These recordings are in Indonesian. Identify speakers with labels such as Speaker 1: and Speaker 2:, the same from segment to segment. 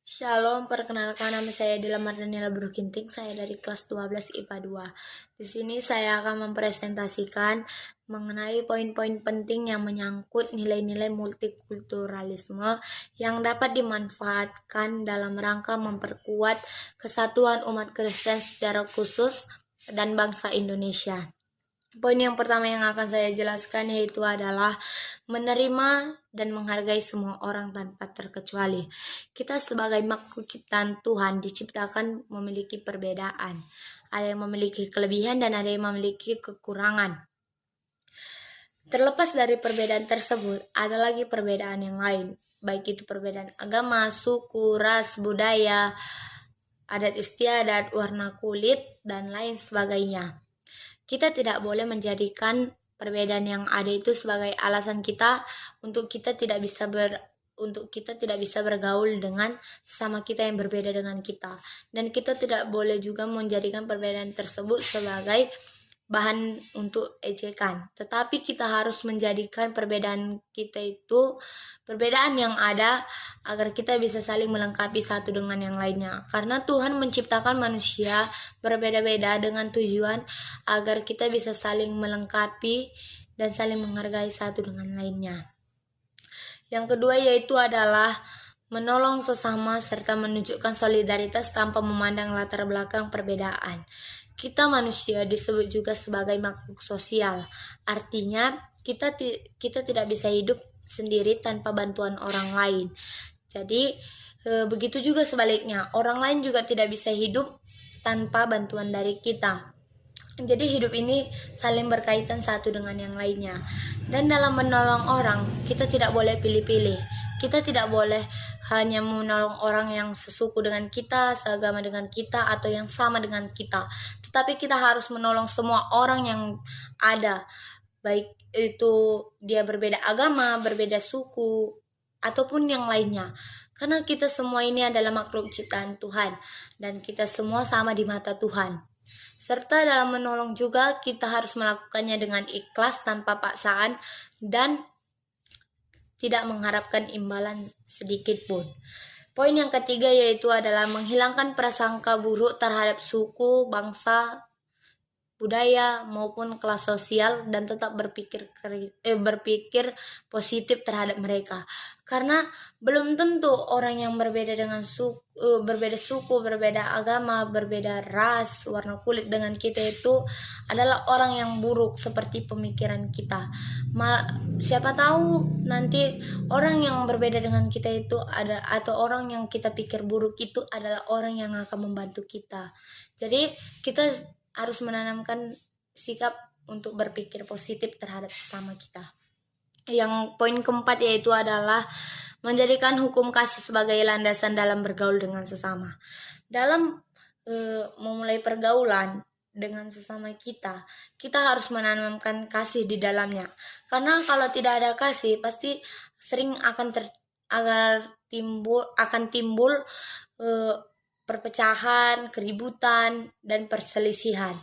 Speaker 1: Shalom, perkenalkan nama saya Dilamar Daniela Brukinting, saya dari kelas 12 IPA 2. Di sini saya akan mempresentasikan mengenai poin-poin penting yang menyangkut nilai-nilai multikulturalisme yang dapat dimanfaatkan dalam rangka memperkuat kesatuan umat Kristen secara khusus dan bangsa Indonesia. Poin yang pertama yang akan saya jelaskan yaitu adalah menerima dan menghargai semua orang tanpa terkecuali. Kita sebagai makhluk ciptaan Tuhan diciptakan memiliki perbedaan. Ada yang memiliki kelebihan dan ada yang memiliki kekurangan. Terlepas dari perbedaan tersebut, ada lagi perbedaan yang lain, baik itu perbedaan agama, suku, ras, budaya, adat istiadat, warna kulit, dan lain sebagainya. Kita tidak boleh menjadikan perbedaan yang ada itu sebagai alasan kita untuk kita tidak bisa bergaul dengan sesama kita yang berbeda dengan kita. Dan kita tidak boleh juga menjadikan perbedaan tersebut sebagai bahan untuk ejekan. Tetapi kita harus menjadikan perbedaan kita itu perbedaan yang ada agar kita bisa saling melengkapi satu dengan yang lainnya. Karena Tuhan menciptakan manusia berbeda-beda dengan tujuan agar kita bisa saling melengkapi dan saling menghargai satu dengan lainnya. Yang kedua yaitu adalah menolong sesama serta menunjukkan solidaritas tanpa memandang latar belakang perbedaan. Kita manusia disebut juga sebagai makhluk sosial. Artinya kita tidak bisa hidup sendiri tanpa bantuan orang lain. Jadi begitu juga sebaliknya, orang lain juga tidak bisa hidup tanpa bantuan dari kita. Jadi hidup ini saling berkaitan satu dengan yang lainnya. Dan dalam menolong orang, kita tidak boleh pilih-pilih. Kita tidak boleh hanya menolong orang yang sesuku dengan kita, seagama dengan kita, atau yang sama dengan kita. Tetapi kita harus menolong semua orang yang ada. Baik itu dia berbeda agama, berbeda suku, ataupun yang lainnya. Karena kita semua ini adalah makhluk ciptaan Tuhan. Dan kita semua sama di mata Tuhan. Serta dalam menolong juga kita harus melakukannya dengan ikhlas tanpa paksaan dan tidak mengharapkan imbalan sedikit pun. Poin yang ketiga yaitu adalah menghilangkan prasangka buruk terhadap suku, bangsa, budaya maupun kelas sosial dan tetap berpikir positif terhadap mereka. Karena belum tentu orang yang berbeda suku, berbeda agama, berbeda ras, warna kulit dengan kita itu adalah orang yang buruk seperti pemikiran kita. Siapa tahu nanti orang yang berbeda dengan kita itu atau orang yang kita pikir buruk itu adalah orang yang akan membantu kita. Jadi kita harus menanamkan sikap untuk berpikir positif terhadap sesama kita. Yang poin keempat yaitu adalah menjadikan hukum kasih sebagai landasan dalam bergaul dengan sesama. Dalam memulai pergaulan dengan sesama kita harus menanamkan kasih di dalamnya. Karena kalau tidak ada kasih, pasti sering akan timbul perpecahan, keributan, dan perselisihan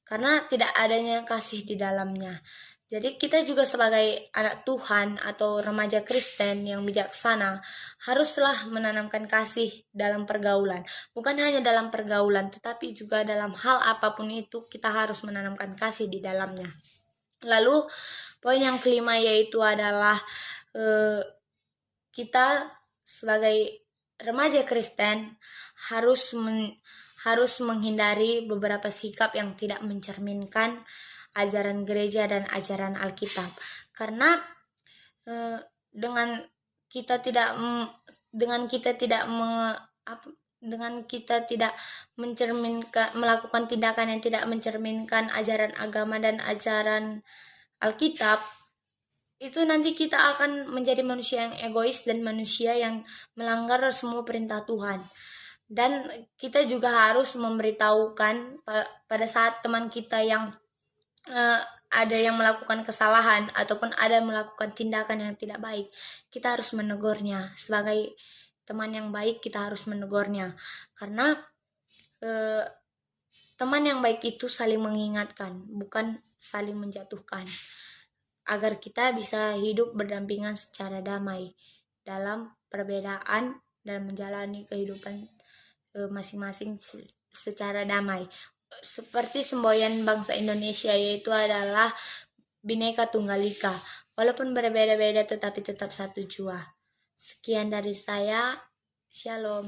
Speaker 1: karena tidak adanya kasih di dalamnya. Jadi kita juga sebagai anak Tuhan atau remaja Kristen yang bijaksana haruslah menanamkan kasih dalam pergaulan. Bukan hanya dalam pergaulan, tetapi juga dalam hal apapun itu kita harus menanamkan kasih di dalamnya. Lalu poin yang kelima yaitu adalah kita sebagai remaja Kristen harus menghindari beberapa sikap yang tidak mencerminkan ajaran gereja dan ajaran Alkitab. Karena dengan kita tidak melakukan tindakan yang tidak mencerminkan ajaran agama dan ajaran Alkitab, itu nanti kita akan menjadi manusia yang egois dan manusia yang melanggar semua perintah Tuhan. Dan kita juga harus memberitahukan pada saat teman kita yang ada yang melakukan kesalahan ataupun ada melakukan tindakan yang tidak baik, kita harus menegurnya. Sebagai teman yang baik kita harus menegurnya. Karena teman yang baik itu saling mengingatkan, bukan saling menjatuhkan. Agar kita bisa hidup berdampingan secara damai dalam perbedaan dalam menjalani kehidupan masing-masing secara damai. Seperti semboyan bangsa Indonesia, yaitu adalah Bhinneka Tunggal Ika. Walaupun berbeda-beda tetapi tetap satu jua. Sekian dari saya. Shalom.